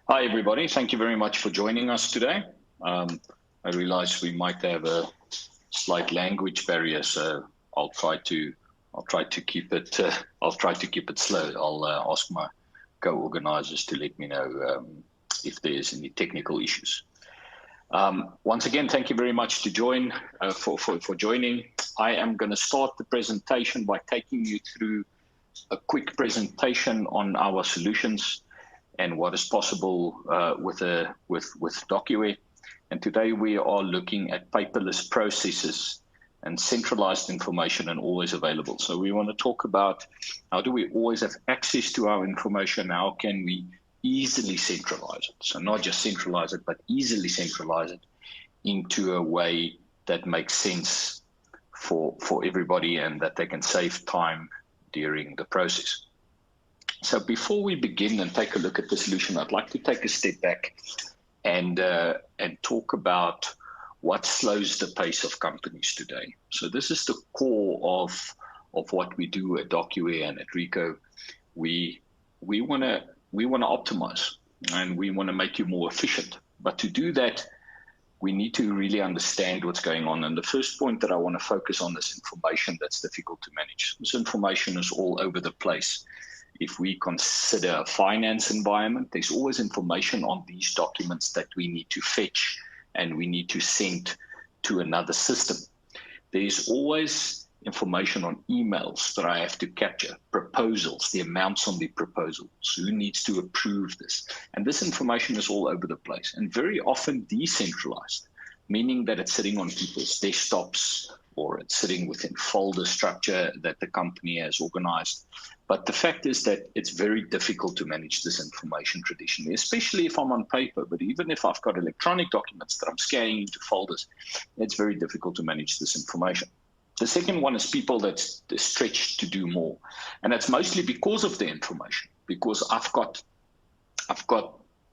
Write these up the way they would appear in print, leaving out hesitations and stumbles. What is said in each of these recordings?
Hi, everybody. Thank you very much for joining us today. I realize we might have a slight language barrier, so I'll try to keep it. I'll try to keep it slow. I'll ask my co-organizers to let me know if there's any technical issues. Once again, thank you very much to join for joining. I am going to start the presentation by taking you through a quick presentation on our solutions and what is possible with DocuWare. And today we are looking at paperless processes and centralized information and always available. So we want to talk about how do we always have access to our information? How can we easily centralize it? So not just centralize it, but easily centralize it into a way that makes sense for everybody and that they can save time during the process. So before we begin and take a look at the solution, I'd like to take a step back and talk about what slows the pace of companies today. So this is the core of what we do at DocuWare and at RICOH. We want to optimize and we want to make you more efficient. But to do that, we need to really understand what's going on. And the first point that I want to focus on is information that's difficult to manage. This information is all over the place. If we consider a finance environment, there's always information on these documents that we need to fetch and we need to send to another system. There's always information on emails that I have to capture, proposals, the amounts on the proposals, who needs to approve this. And this information is all over the place and very often decentralized, meaning that it's sitting on people's desktops or it's sitting within folder structure that the company has organized. But the fact is that it's very difficult to manage this information traditionally, especially if I'm on paper. But even if I've got electronic documents that I'm scanning into folders, it's very difficult to manage this information. The second one is people that's stretched to do more. And that's mostly because of the information, because I've got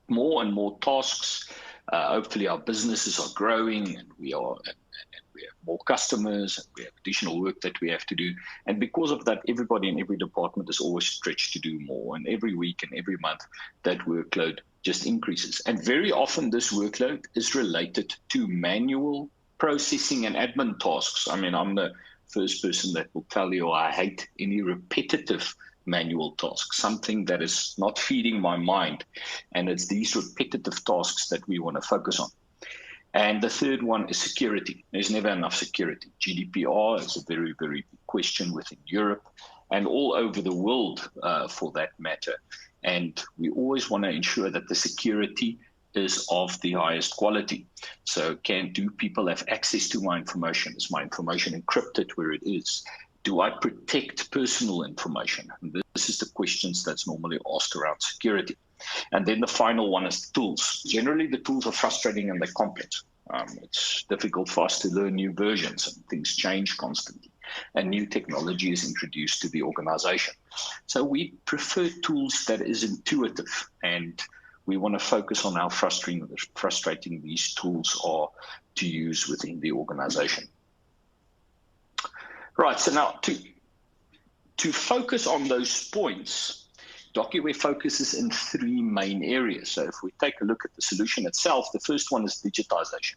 more and more tasks. Hopefully our businesses are growing and we have more customers and we have additional work that we have to do. And because of that, everybody in every department is always stretched to do more. And every week and every month, that workload just increases. And very often this workload is related to manual processing and admin tasks. I mean, I'm the first person that will tell you I hate any repetitive manual tasks, something that is not feeding my mind. And it's these repetitive tasks that we want to focus on. And the third one is security. There's never enough security. GDPR is a very, very big question within Europe and all over the world for that matter. And we always want to ensure that the security is of the highest quality. So do people have access to my information? Is my information encrypted where it is? Do I protect personal information? And this is the questions that's normally asked around security. And then the final one is tools. Generally, the tools are frustrating and they're complex. It's difficult for us to learn new versions and things change constantly. And new technology is introduced to the organization. So we prefer tools that is intuitive and we want to focus on how frustrating these tools are to use within the organization. Right, so now to focus on those points, DocuWare focuses in three main areas. So if we take a look at the solution itself, the first one is digitization.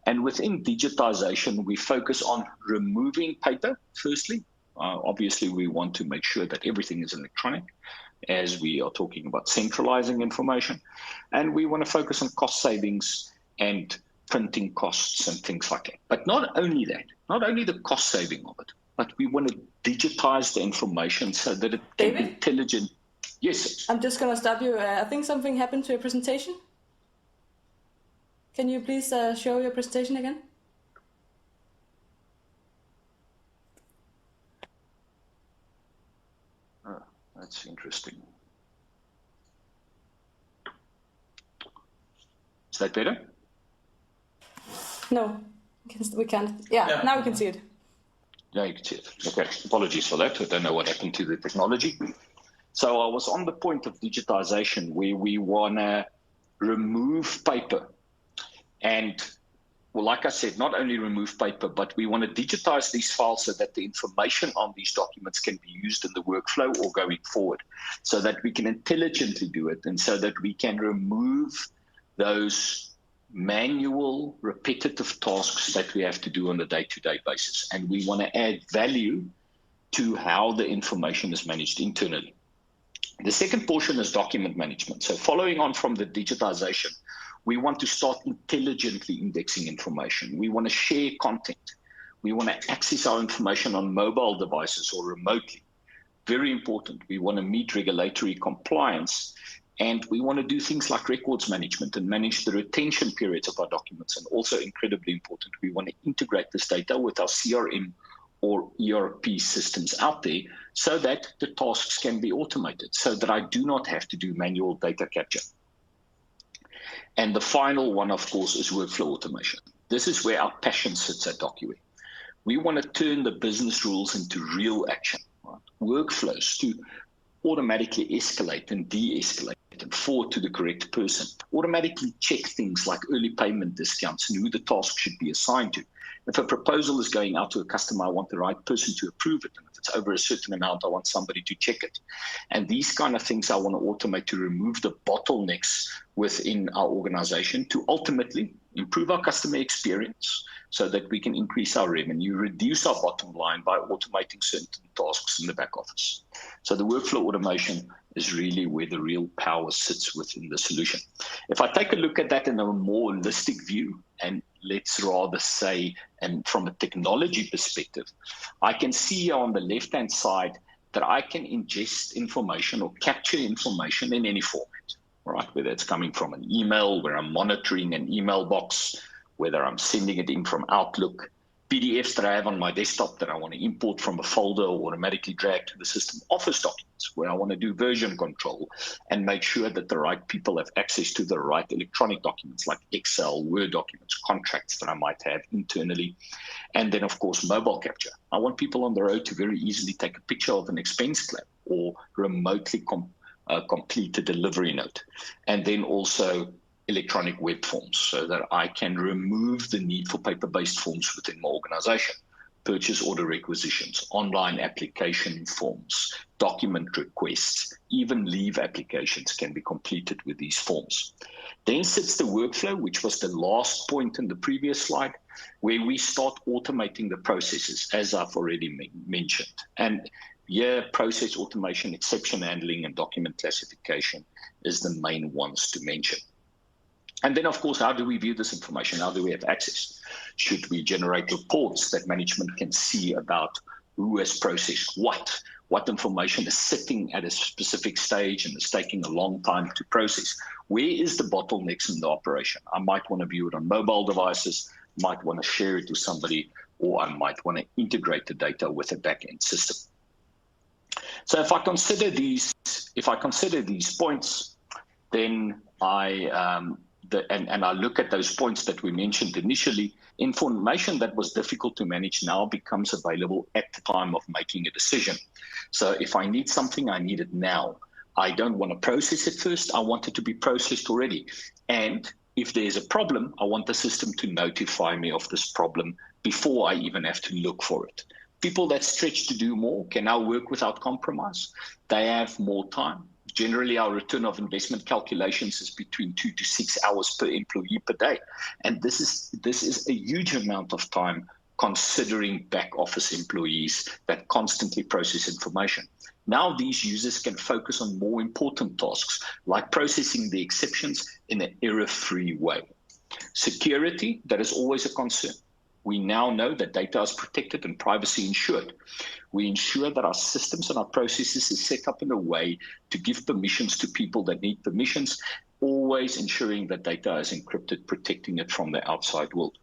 And within digitization, we focus on removing paper, firstly. Obviously, we want to make sure that everything is electronic, as we are talking about centralizing information. And we want to focus on cost savings and printing costs and things like that. But not only that, not only the cost saving of it, but we want to digitize the information so that it can be intelligent. Yes. I'm just going to stop you. I think something happened to your presentation. Can you please show your presentation again? Oh, that's interesting. Is that better? No, we can't. Yeah, now we can see it. Yeah, you can see it. Okay, apologies for that. I don't know what happened to the technology. So I was on the point of digitization where we want to remove paper. And well, like I said, not only remove paper, but we want to digitize these files so that the information on these documents can be used in the workflow or going forward, so that we can intelligently do it, and so that we can remove those manual, repetitive tasks that we have to do on a day-to-day basis. And we want to add value to how the information is managed internally. The second portion is document management. So following on from the digitization, we want to start intelligently indexing information. We want to share content. We want to access our information on mobile devices or remotely. Very important. We want to meet regulatory compliance, and we want to do things like records management and manage the retention periods of our documents. And also incredibly important, we want to integrate this data with our CRM or ERP systems out there so that the tasks can be automated, so that I do not have to do manual data capture. And the final one, of course, is workflow automation. This is where our passion sits at DocuWare. We want to turn the business rules into real action, right? Workflows to automatically escalate and de-escalate and forward to the correct person, automatically check things like early payment discounts and who the task should be assigned to. If a proposal is going out to a customer, I want the right person to approve it. And if it's over a certain amount, I want somebody to check it. And these kind of things I want to automate to remove the bottlenecks within our organization to ultimately improve our customer experience so that we can increase our revenue, reduce our bottom line by automating certain tasks in the back office. So the workflow automation is really where the real power sits within the solution. If I take a look at that in a more holistic view, and let's rather say, and from a technology perspective, I can see on the left-hand side that I can ingest information or capture information in any format, right? Whether it's coming from an email, where I'm monitoring an email box, whether I'm sending it in from Outlook, PDFs that I have on my desktop that I want to import from a folder or automatically drag to the system, Office documents, where I want to do version control and make sure that the right people have access to the right electronic documents like Excel, Word documents, contracts that I might have internally. And then, of course, mobile capture. I want people on the road to very easily take a picture of an expense claim or remotely complete a delivery note. And then also electronic web forms so that I can remove the need for paper-based forms within my organization. Purchase order requisitions, online application forms, document requests, even leave applications can be completed with these forms. Then sits the workflow, which was the last point in the previous slide, where we start automating the processes, as I've already mentioned. And here, process automation, exception handling, and document classification is the main ones to mention. And then, of course, how do we view this information? How do we have access? Should we generate reports that management can see about who has processed what information is sitting at a specific stage and is taking a long time to process? Where is the bottlenecks in the operation? I might want to view it on mobile devices, might want to share it with somebody, or I might want to integrate the data with a back-end system. So if I consider these points, then and I look at those points that we mentioned initially, information that was difficult to manage now becomes available at the time of making a decision. So if I need something, I need it now. I don't want to process it first. I want it to be processed already. And if there's a problem, I want the system to notify me of this problem before I even have to look for it. People that stretch to do more can now work without compromise. They have more time. Generally, our return of investment calculations is between 2 to 6 hours per employee per day. And this is a huge amount of time considering back office employees that constantly process information. Now these users can focus on more important tasks, like processing the exceptions in an error-free way. Security, that is always a concern. We now know that data is protected and privacy ensured. We ensure that our systems and our processes is set up in a way to give permissions to people that need permissions, always ensuring that data is encrypted, protecting it from the outside world.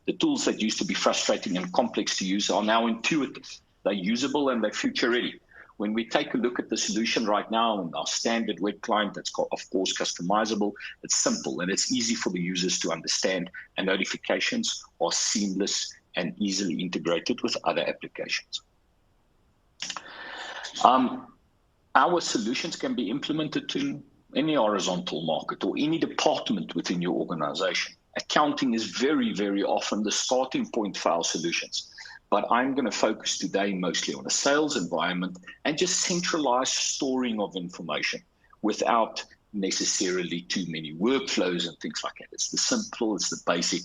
The tools that used to be frustrating and complex to use are now intuitive. They're usable and they're future ready. When we take a look at the solution right now in our standard web client, that's of course customizable, it's simple and it's easy for the users to understand, and notifications are seamless and easily integrated with other applications. Our solutions can be implemented to any horizontal market or any department within your organization. accounting is very, very often the starting point for our solutions. But I'm going to focus today mostly on a sales environment and just centralized storing of information without necessarily too many workflows and things like that. It's the simple, it's the basic,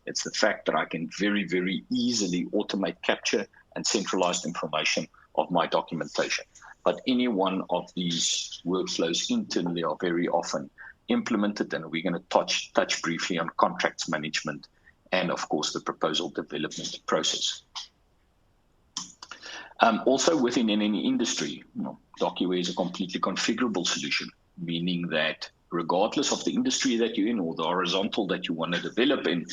it's the fact that I can very, very easily automate capture and centralized information of my documentation. But any one of these workflows internally are very often implemented, and we're going to touch briefly on contracts management and, of course, the proposal development process. Also within any industry, DocuWare is a completely configurable solution, meaning that regardless of the industry that you're in or the horizontal that you want to develop in,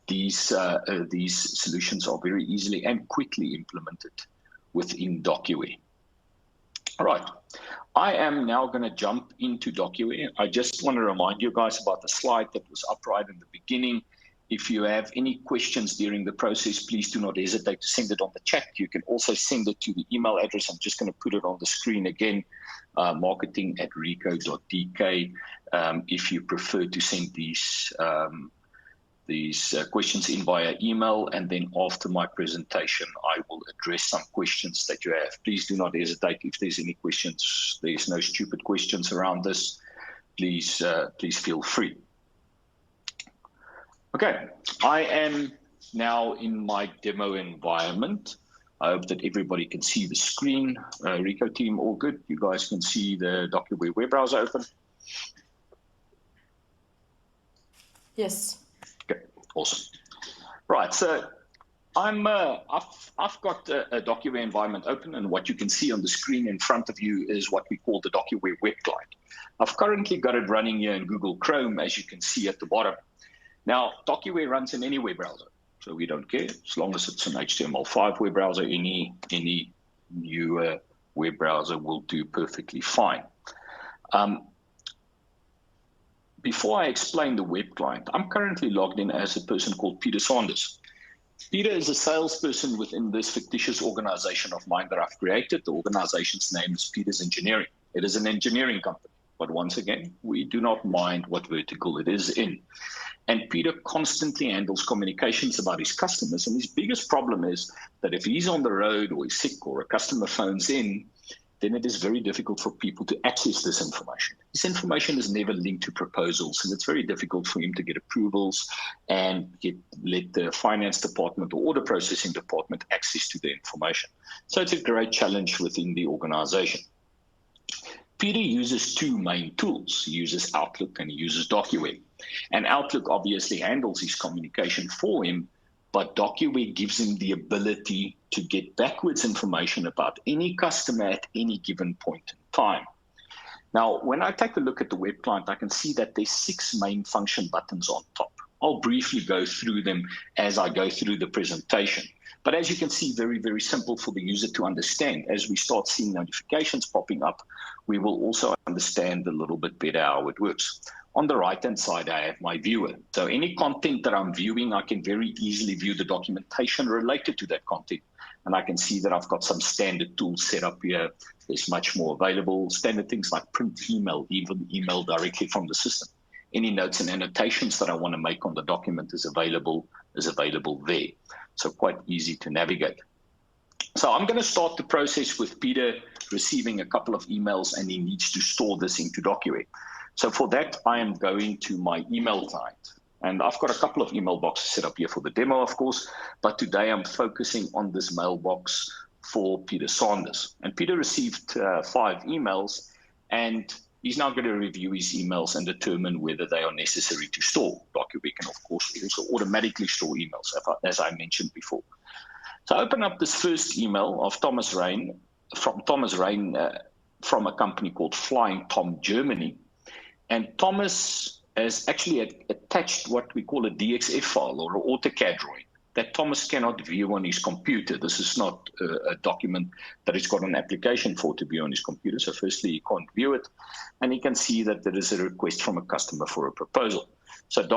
these solutions are very easily and quickly implemented within DocuWare. All right, I am now going to jump into DocuWare. I just want to remind you guys about the slide that was up right in the beginning. If you have any questions during the process, please do not hesitate to send it on the chat. You can also send it to the email address. I'm just going to put it on the screen again, marketing@ricoh.dk. If you prefer to send these questions in via email, and then after my presentation, I will address some questions that you have. Please do not hesitate if there's any questions. There's no stupid questions around this. Please feel free. Okay, I am now in my demo environment. I hope that everybody can see the screen. RICOH team, all good? You guys can see the DocuWare web browser open? Yes. Okay, awesome. Right, so I've got a DocuWare environment open, and what you can see on the screen in front of you is what we call the DocuWare web client. I've currently got it running here in Google Chrome, as you can see at the bottom. Now, DocuWare runs in any web browser, so we don't care. As long as it's an HTML5 web browser, any new web browser will do perfectly fine. Before I explain the web client, I'm currently logged in as a person called Peter Saunders. Peter is a salesperson within this fictitious organization of mine that I've created. The organization's name is Peter's Engineering. It is an engineering company, but once again, we do not mind what vertical it is in. And Peter constantly handles communications about his customers. And his biggest problem is that if he's on the road or he's sick or a customer phones in, then it is very difficult for people to access this information. This information is never linked to proposals, and it's very difficult for him to get approvals and let the finance department or order processing department access to the information. So it's a great challenge within the organization. Peter uses two main tools. He uses Outlook and he uses DocuWare. And Outlook obviously handles his communication for him, but DocuWare gives him the ability to get backwards information about any customer at any given point in time. Now, when I take a look at the web client, I can see that there's 6 main function buttons on top. I'll briefly go through them as I go through the presentation. But as you can see, very, very simple for the user to understand. As we start seeing notifications popping up, we will also understand a little bit better how it works. On the right-hand side, I have my viewer. So any content that I'm viewing, I can very easily view the documentation related to that content. And I can see that I've got some standard tools set up here. There's much more available. Standard things like print email, even email directly from the system. Any notes and annotations that I want to make on the document is available there. So quite easy to navigate. So I'm going to start the process with Peter receiving a couple of emails, and he needs to store this into DocuWare. So for that, I am going to my email client. And I've got a couple of email boxes set up here for the demo, of course, but today I'm focusing on this mailbox for Peter Saunders. And Peter received 5 emails, and he's now going to review his emails and determine whether they are necessary to store. DocuWare can, of course, also automatically store emails, as I mentioned before. So I open up this first email of Thomas Rain, from a company called Flying Tom Germany. And Thomas has actually attached what we call a DXF file or an AutoCAD drawing that Thomas cannot view on his computer. This is not a document that he's got an application for to be on his computer. So firstly, he can't view it. And he can see that there is a request from a customer for a proposal. So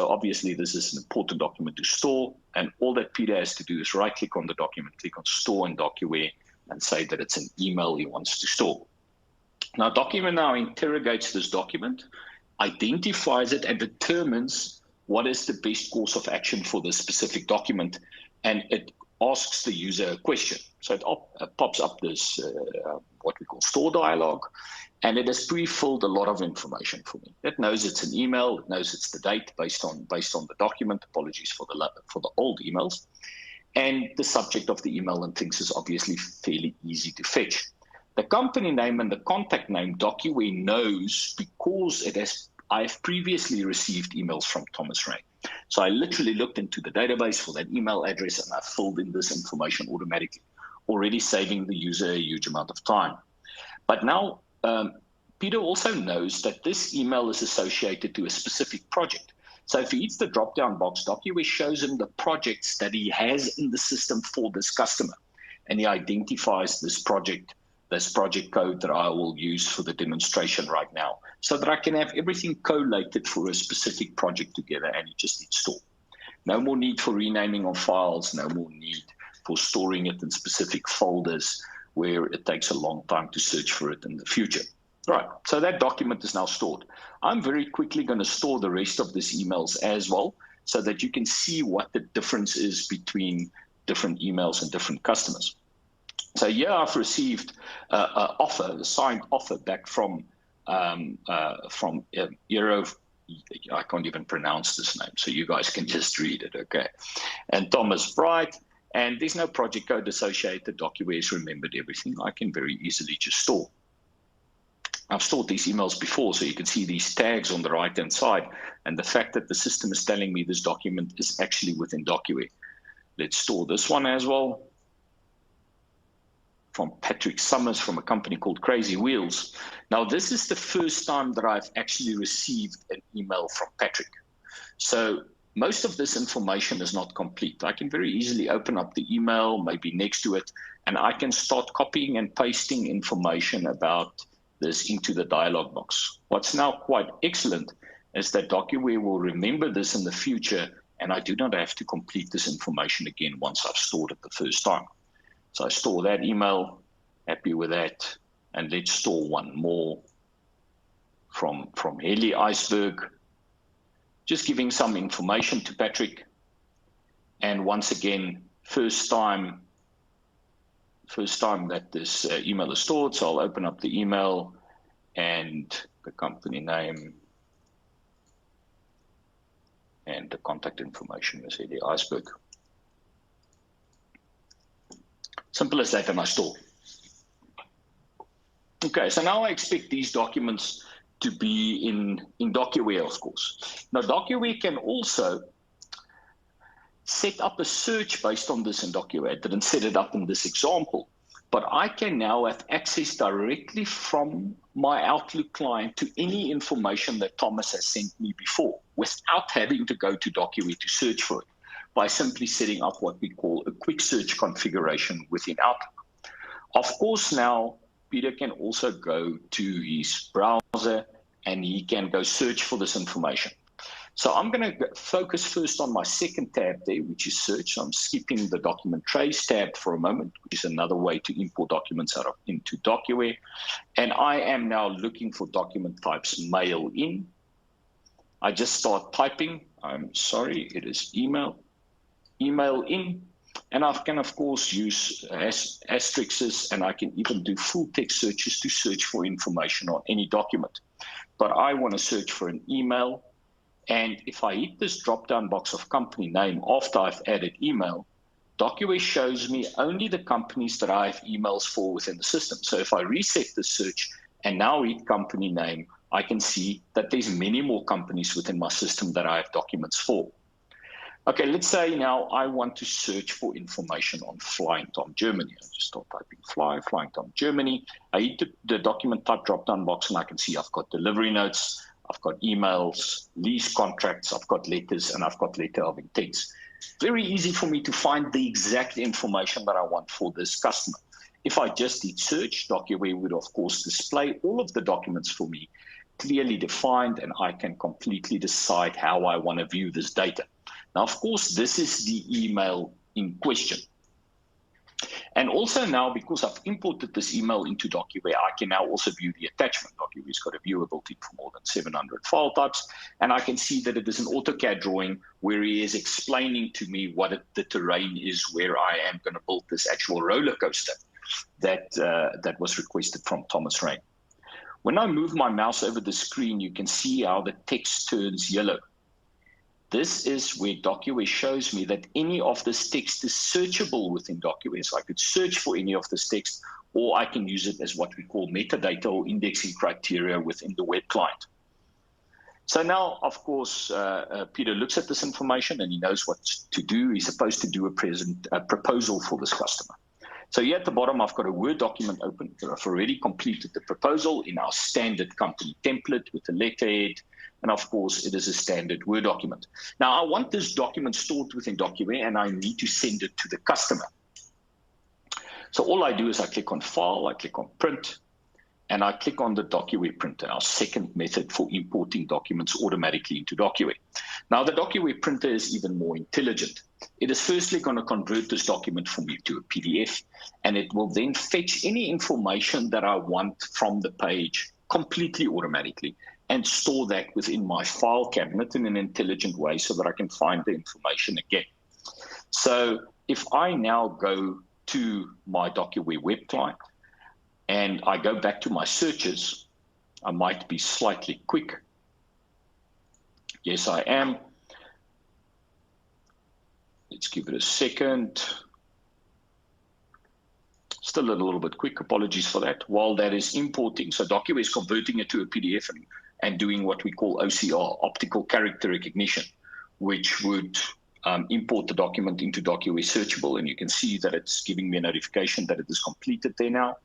obviously, this is an important document to store. And all that Peter has to do is right-click on the document, click on Store in DocuWare, and say that it's an email he wants to store. Now, DocuWare now interrogates this document, identifies it, and determines what is the best course of action for this specific document, and it asks the user a question. So it pops up this what we call store dialog, and it has pre-filled a lot of information for me. It knows it's an email, it knows it's the date based on the document. Apologies for the old emails, and the subject of the email and things is obviously fairly easy to fetch. The company name and the contact name DocuWare knows because I've previously received emails from Thomas Ray. So I literally looked into the database for that email address and I filled in this information automatically, already saving the user a huge amount of time. But now Peter also knows that this email is associated to a specific project. So if he hits the drop-down box, DocuWare shows him the projects that he has in the system for this customer. And he identifies this project code that I will use for the demonstration right now, so that I can have everything collated for a specific project together, and you just install. No more need for renaming of files, no more need for storing it in specific folders where it takes a long time to search for it in the future. Right, so that document is now stored. I'm very quickly going to store the rest of these emails as well, so that you can see what the difference is between different emails and different customers. So here I've received a signed offer back from Euro. I can't even pronounce this name, so you guys can just read it, okay? And Thomas Bright, and there's no project code associated. DocuWare has remembered everything. I can very easily just store. I've stored these emails before, so you can see these tags on the right-hand side, and the fact that the system is telling me this document is actually within DocuWare. Let's store this one as well. From Patrick Summers from a company called Crazy Wheels. Now, this is the first time that I've actually received an email from Patrick. So most of this information is not complete. I can very easily open up the email, maybe next to it, and I can start copying and pasting information about this into the dialog box. What's now quite excellent is that DocuWare will remember this in the future, and I do not have to complete this information again once I've stored it the first time. So I store that email, happy with that, and let's store one more from Heli Iceberg, just giving some information to Patrick. And once again, first time that this email is stored, so I'll open up the email and the company name and the contact information is Heli Iceberg. Simple as that, and I store. Okay, so now I expect these documents to be in DocuWare, of course. Now, DocuWare can also set up a search based on this in DocuWare. I didn't set it up in this example, but I can now have access directly from my Outlook client to any information that Thomas has sent me before, without having to go to DocuWare to search for it, by simply setting up what we call a quick search configuration within Outlook. Of course, now Peter can also go to his browser and he can go search for this information. So I'm going to focus first on my second tab there, which is search. So I'm skipping the document trace tab for a moment, which is another way to import documents into DocuWare. And I am now looking for document types mail in. I just start typing. I'm sorry, it is email in, and I can of course use asterisks, and I can even do full text searches to search for information on any document. But I want to search for an email, and if I hit this drop down box of company name after I've added email, DocuWare shows me only the companies that I have emails for within the system. So if I reset the search and now hit company name, I can see that there's many more companies within my system that I have documents for. Okay, let's say now I want to search for information on Flying Tom Germany. I just start typing Flying Tom Germany. I hit the document type drop-down box and I can see I've got delivery notes, I've got emails, lease contracts, I've got letters, and I've got letter of intents. Very easy for me to find the exact information that I want for this customer. If I just did search, DocuWare would of course display all of the documents for me, clearly defined, and I can completely decide how I want to view this data. Now, of course, this is the email in question. And also now, because I've imported this email into DocuWare, I can now also view the attachment. DocuWare's got a viewer built-in for more than 700 file types, and I can see that it is an AutoCAD drawing where he is explaining to me what the terrain is where I am going to build this actual roller coaster that was requested from Thomas Rain. When I move my mouse over the screen, you can see how the text turns yellow. This is where DocuWare shows me that any of this text is searchable within DocuWare. So I could search for any of this text, or I can use it as what we call metadata or indexing criteria within the web client. So now, of course, Peter looks at this information and he knows what to do. He's supposed to do a proposal for this customer. So here at the bottom, I've got a Word document open. I've already completed the proposal in our standard company template with the letterhead. And of course, it is a standard Word document. Now, I want this document stored within DocuWare, and I need to send it to the customer. So all I do is I click on File, I click on Print, and I click on the DocuWare printer, our second method for importing documents automatically into DocuWare. Now, the DocuWare printer is even more intelligent. It is firstly going to convert this document for me to a PDF, and it will then fetch any information that I want from the page completely automatically and store that within my file cabinet in an intelligent way so that I can find the information again. So if I now go to my DocuWare web client and I go back to my searches, I might be slightly quick. Yes, I am. Let's give it a second. Still a little bit quick, apologies for that. While that is importing, so DocuWare is converting it to a PDF and doing what we call OCR, optical character recognition, which would import the document into DocuWare searchable, and you can see that it's giving me a notification that it is completed there now.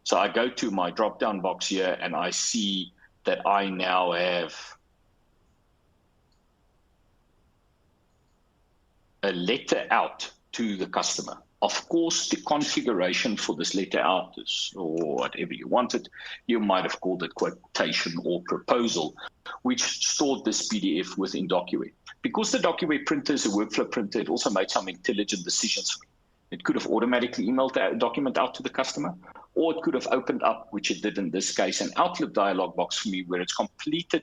So I go to my drop-down box here, and I see that I now have a letter out to the customer. Of course, the configuration for this letter out is, or whatever you wanted, you might have called it quotation or proposal, which stored this PDF within DocuWare. Because the DocuWare printer is a workflow printer, it also made some intelligent decisions for me. It could have automatically emailed that document out to the customer, or it could have opened up, which it did in this case, an Outlook dialog box for me where it's completed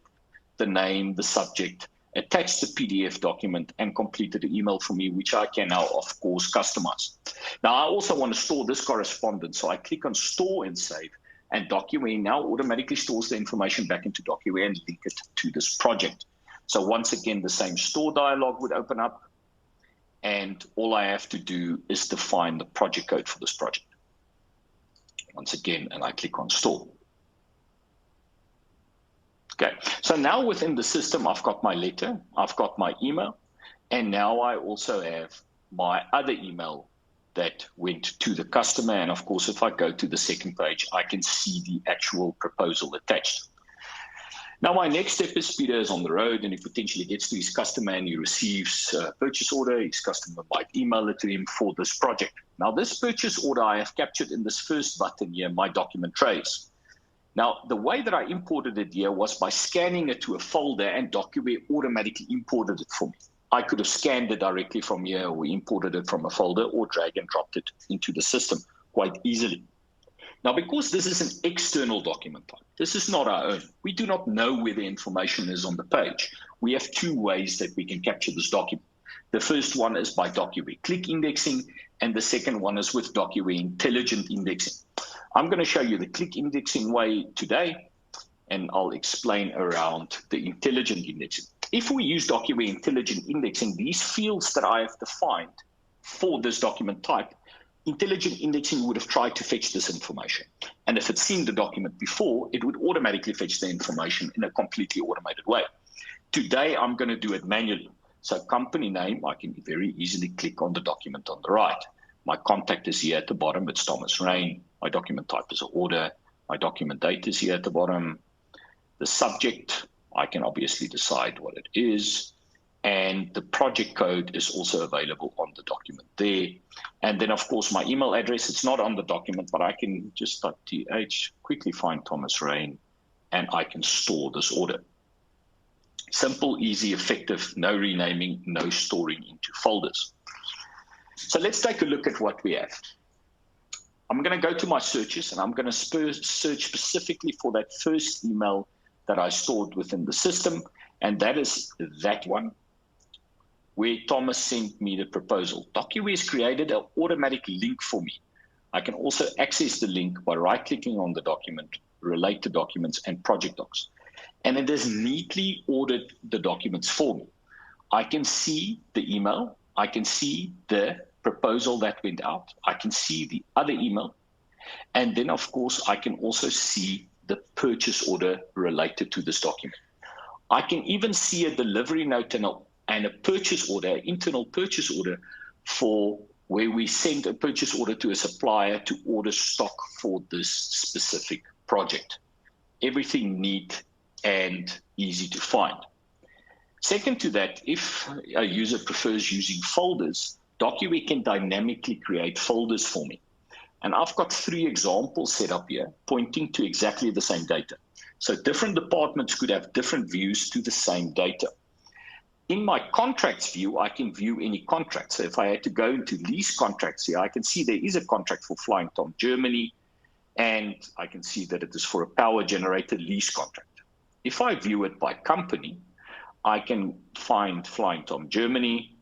the name, the subject, attached the PDF document, and completed the email for me, which I can now, of course, customize. Now, I also want to store this correspondence, so I click on Store and Save, and DocuWare now automatically stores the information back into DocuWare and link it to this project. So once again, the same store dialog would open up, and all I have to do is define the project code for this project. Once again, and I click on Store. Okay, so now within the system, I've got my letter, I've got my email, and now I also have my other email that went to the customer. And of course, if I go to the second page, I can see the actual proposal attached. Now, my next step is Peter is on the road and he potentially gets to his customer and he receives a purchase order. His customer might email it to him for this project. Now, this purchase order I have captured in this first button here, my document trays. Now, the way that I imported it here was by scanning it to a folder, and DocuWare automatically imported it for me. I could have scanned it directly from here, or imported it from a folder, or drag and dropped it into the system quite easily. Now, because this is an external document type, this is not our own. We do not know where the information is on the page. We have two ways that we can capture this document. The first one is by DocuWare click indexing, and the second one is with DocuWare intelligent indexing. I'm going to show you the click indexing way today, and I'll explain around the intelligent indexing. If we use DocuWare intelligent indexing, these fields that I have defined for this document type, intelligent indexing would have tried to fetch this information. And if it's seen the document before, it would automatically fetch the information in a completely automated way. Today, I'm going to do it manually. So company name, I can very easily click on the document on the right. My contact is here at the bottom, it's Thomas Rain. My document type is an order. My document date is here at the bottom. The subject, I can obviously decide what it is. And the project code is also available on the document there. And then, of course, my email address, it's not on the document, but I can just type TH, quickly find Thomas Rain, and I can store this order. Simple, easy, effective, no renaming, no storing into folders. So let's take a look at what we have. I'm going to go to my searches and I'm going to search specifically for that first email that I stored within the system. And that is that one where Thomas sent me the proposal. DocuWare has created an automatic link for me. I can also access the link by right-clicking on the document, relate to documents, and project docs. And it has neatly ordered the documents for me. I can see the email. I can see the proposal that went out. I can see the other email. And then, of course, I can also see the purchase order related to this document. I can even see a delivery note and a purchase order, internal purchase order for where we send a purchase order to a supplier to order stock for this specific project. Everything neat and easy to find. Second to that, if a user prefers using folders, DocuWare can dynamically create folders for me. And I've got 3 examples set up here pointing to exactly the same data. So different departments could have different views to the same data. In my contracts view, I can view any contract. So if I had to go into lease contracts here, I can see there is a contract for Flying Tom Germany, and I can see that it is for a power generator lease contract. If I view it by company, I can find Flying Tom Germany.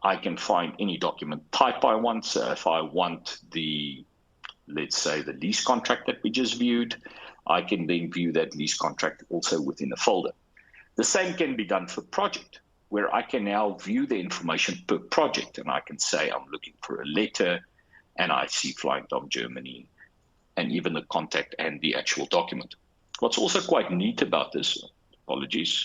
I can find any document type I want. So if I want the, let's say, the lease contract that we just viewed, I can then view that lease contract also within a folder. The same can be done for project, where I can now view the information per project. And I can say I'm looking for a letter, and I see Flying Tom Germany, and even the contact and the actual document. What's also quite neat about this, apologies,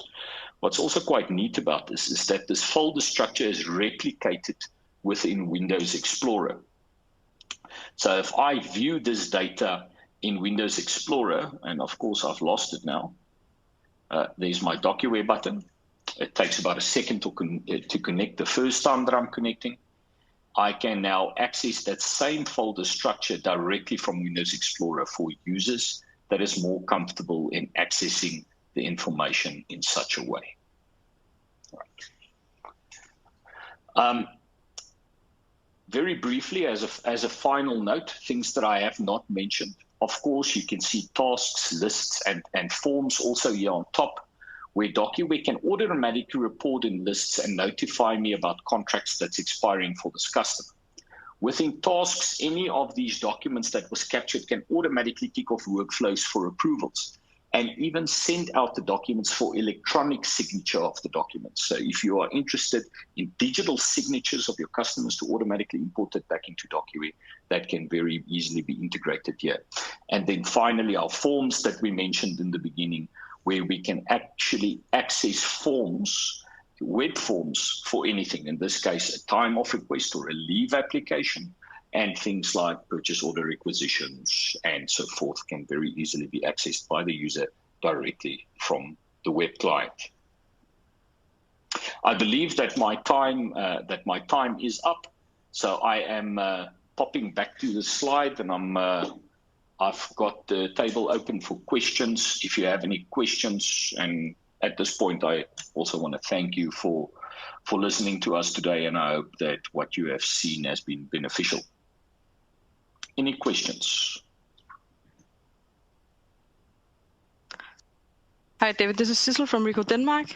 what's also quite neat about this is that this folder structure is replicated within Windows Explorer. So if I view this data in Windows Explorer, and of course I've lost it now, there's my DocuWare button. It takes about a second to connect the first time that I'm connecting. I can now access that same folder structure directly from Windows Explorer for users that is more comfortable in accessing the information in such a way. Right. Very briefly, as a final note, things that I have not mentioned. Of course, you can see tasks, lists, and forms also here on top, where DocuWare can automatically report in lists and notify me about contracts that's expiring for this customer. Within tasks, any of these documents that was captured can automatically kick off workflows for approvals and even send out the documents for electronic signature of the documents. So if you are interested in digital signatures of your customers to automatically import it back into DocuWare, that can very easily be integrated here. And then finally, our forms that we mentioned in the beginning, where we can actually access forms, web forms for anything, in this case, a time off request or a leave application, and things like purchase order requisitions and so forth can very easily be accessed by the user directly from the web client. I believe that my time is up, so I am popping back to the slide, and I've got the table open for questions. If you have any questions, and at this point, I also want to thank you for listening to us today, and I hope that what you have seen has been beneficial. Any questions? Hi, David. This is Sissel from RICOH Denmark.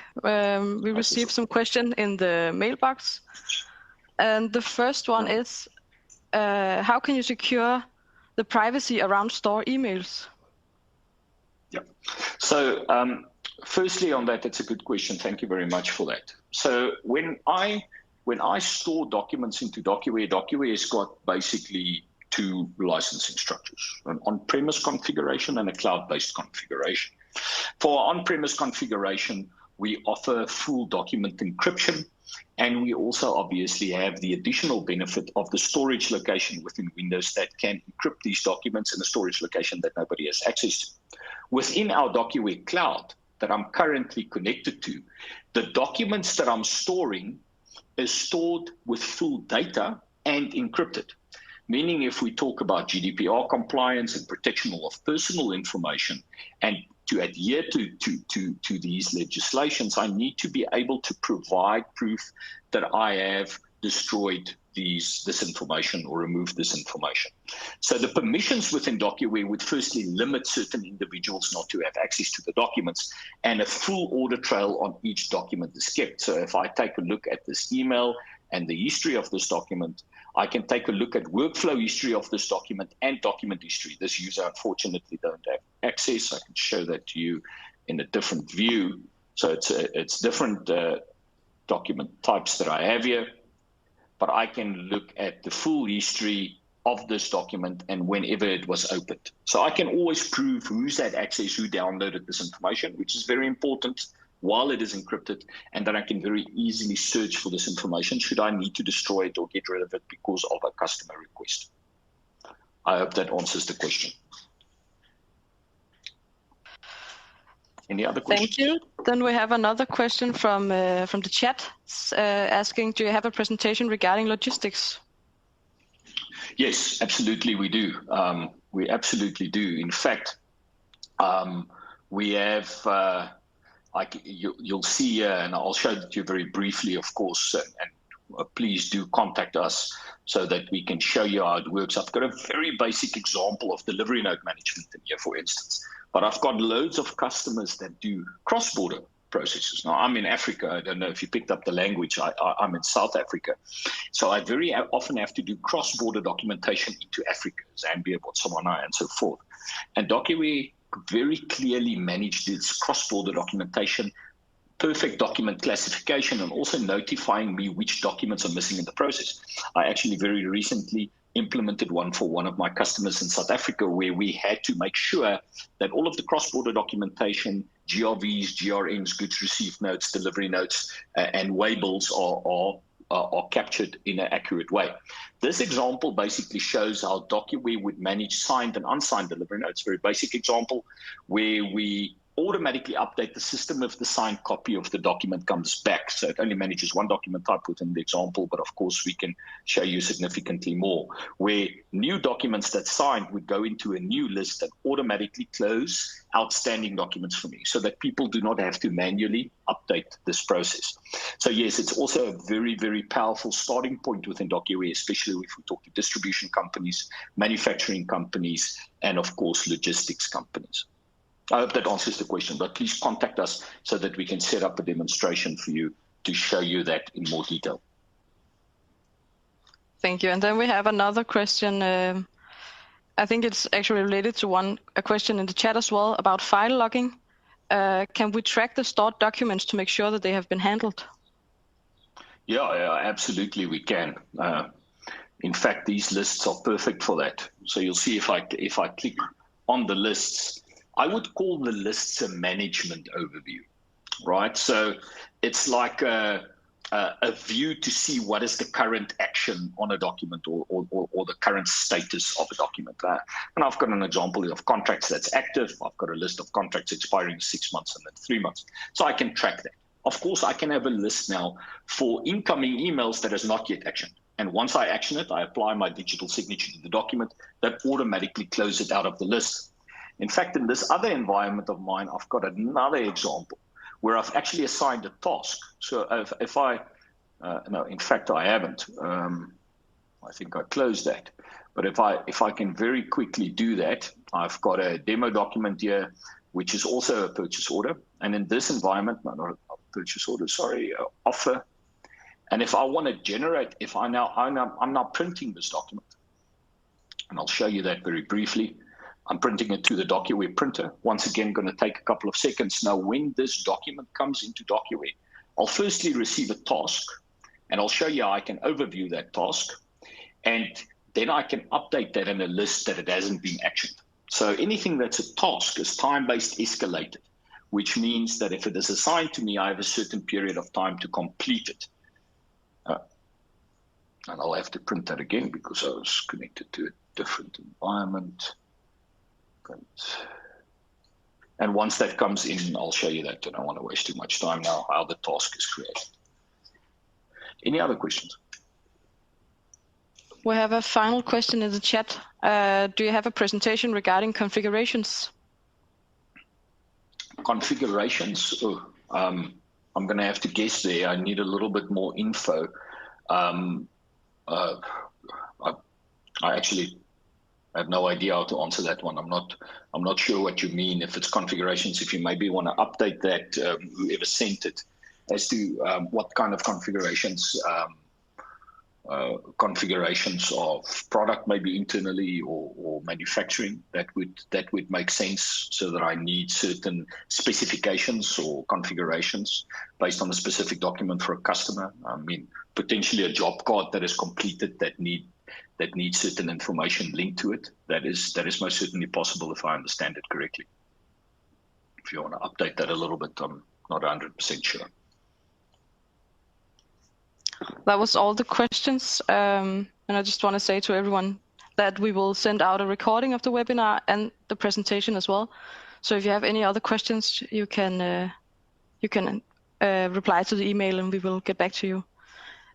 We received some questions in the mailbox. And the first one is, how can you secure the privacy around store emails? Yeah. So firstly on that, it's a good question. Thank you very much for that. So when I store documents into DocuWare, DocuWare has got basically 2 licensing structures, an on-premise configuration and a cloud-based configuration. For on-premise configuration, we offer full document encryption, and we also obviously have the additional benefit of the storage location within Windows that can encrypt these documents in a storage location that nobody has access to. Within our DocuWare cloud that I'm currently connected to, the documents that I'm storing is stored with full data and encrypted. Meaning if we talk about GDPR compliance and protection of personal information, and to adhere to these legislations, I need to be able to provide proof that I have destroyed this information or removed this information. So the permissions within DocuWare would firstly limit certain individuals not to have access to the documents, and a full audit trail on each document is kept. So if I take a look at this email and the history of this document, I can take a look at workflow history of this document and document history. This user unfortunately don't have access. I can show that to you in a different view. So it's different document types that I have here, but I can look at the full history of this document and whenever it was opened. So I can always prove who's had access, who downloaded this information, which is very important while it is encrypted, and then I can very easily search for this information should I need to destroy it or get rid of it because of a customer request. I hope that answers the question. Any other questions? Thank you. Then we have another question from the chat asking, do you have a presentation regarding logistics? Yes, absolutely we do. We absolutely do. In fact, we have, you'll see here, and I'll show it to you very briefly, of course, and please do contact us so that we can show you how it works. I've got a very basic example of delivery note management in here, for instance. But I've got loads of customers that do cross-border processes. Now, I'm in Africa. I don't know if you picked up the language. I'm in South Africa. So I very often have to do cross-border documentation into Africa, Zambia, Botswana, and so forth. And DocuWare very clearly managed its cross-border documentation, perfect document classification, and also notifying me which documents are missing in the process. I actually very recently implemented one for one of my customers in South Africa, where we had to make sure that all of the cross-border documentation, GRVs, GRMs, goods received notes, delivery notes, and waybills are captured in an accurate way. This example basically shows how DocuWare would manage signed and unsigned delivery notes. Very basic example where we automatically update the system if the signed copy of the document comes back. So it only manages one document type within the example, but of course we can show you significantly more, where new documents that signed would go into a new list and automatically close outstanding documents for me, so that people do not have to manually update this process. So yes, it's also a very, very powerful starting point within DocuWare, especially if we talk to distribution companies, manufacturing companies, and of course logistics companies. I hope that answers the question, but please contact us so that we can set up a demonstration for you to show you that in more detail. Thank you. And then we have another question. I think it's actually related to a question in the chat as well about file logging. Can we track the stored documents to make sure that they have been handled? Yeah, absolutely we can. In fact, these lists are perfect for that. So you'll see if I click on the lists, I would call the lists a management overview, right? So it's like a view to see what is the current action on a document or the current status of a document. And I've got an example of contracts that's active. I've got a list of contracts expiring 6 months and then 3 months. So I can track that. Of course, I can have a list now for incoming emails that is not yet actioned. And once I action it, I apply my digital signature to the document that automatically closes it out of the list. In fact, in this other environment of mine, I've got another example where I've actually assigned a task. So if I, no, in fact, I haven't. I think I closed that. But if I can very quickly do that, I've got a demo document here, which is also a purchase order. And in this environment, no, not a purchase order, sorry, offer. And if I want to generate, I'm now printing this document, and I'll show you that very briefly. I'm printing it to the DocuWare printer. Once again, going to take a couple of seconds. Now, when this document comes into DocuWare, I'll firstly receive a task, and I'll show you how I can overview that task. And then I can update that in a list that it hasn't been actioned. So anything that's a task is time-based escalated, which means that if it is assigned to me, I have a certain period of time to complete it. And I'll have to print that again because I was connected to a different environment. And once that comes in, I'll show you that. I don't want to waste too much time now, how the task is created. Any other questions? We have a final question in the chat. Do you have a presentation regarding configurations? Configurations? Oh, I'm going to have to guess there. I need a little bit more info. I actually have no idea how to answer that one. I'm not sure what you mean. If it's configurations, if you maybe want to update that, whoever sent it, as to what kind of configurations of product, maybe internally or manufacturing, that would make sense, so that I need certain specifications or configurations based on a specific document for a customer. I mean, potentially a job card that is completed that needs certain information linked to it. That is most certainly possible, if I understand it correctly. If you want to update that a little bit, I'm not 100% sure. That was all the questions. And I just want to say to everyone that we will send out a recording of the webinar and the presentation as well. So if you have any other questions, you can reply to the email and we will get back to you.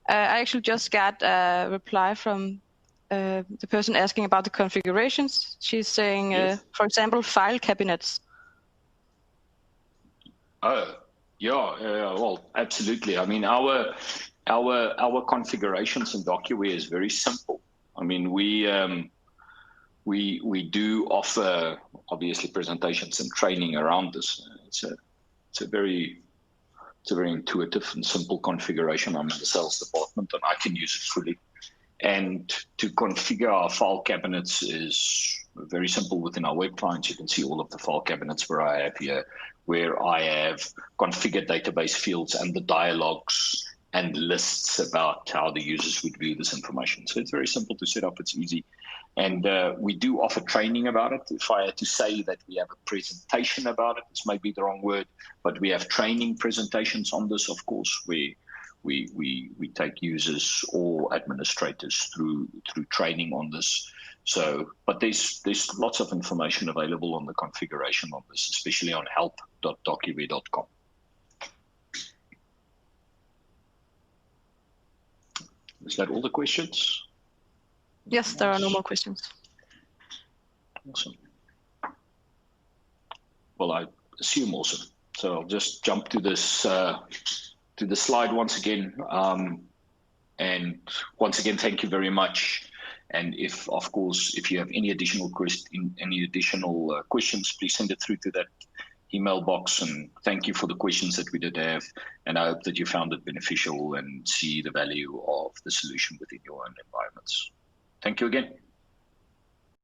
I actually just got a reply from the person asking about the configurations. She's saying, Yes. For example, file cabinets. Yeah, well, absolutely. I mean, our configurations in DocuWare is very simple. I mean, we do offer, obviously, presentations and training around this. It's a very intuitive and simple configuration. I'm in the sales department and I can use it fully. And to configure our file cabinets is very simple within our web clients. You can see all of the file cabinets where I have configured database fields and the dialogues and lists about how the users would view this information. So it's very simple to set up. It's easy. And we do offer training about it. If I had to say that we have a presentation about it, this might be the wrong word, but we have training presentations on this, of course. We take users or administrators through training on this. So, but there's lots of information available on the configuration on this, especially on help.docuware.com. Is that all the questions? Yes, there are no more questions. Awesome. Well, I assume awesome. So I'll just jump to this to the slide once again. And once again, thank you very much. And if, of course, if you have any additional questions, please send it through to that email box. And thank you for the questions that we did have. And I hope that you found it beneficial and see the value of the solution within your own environments. Thank you again.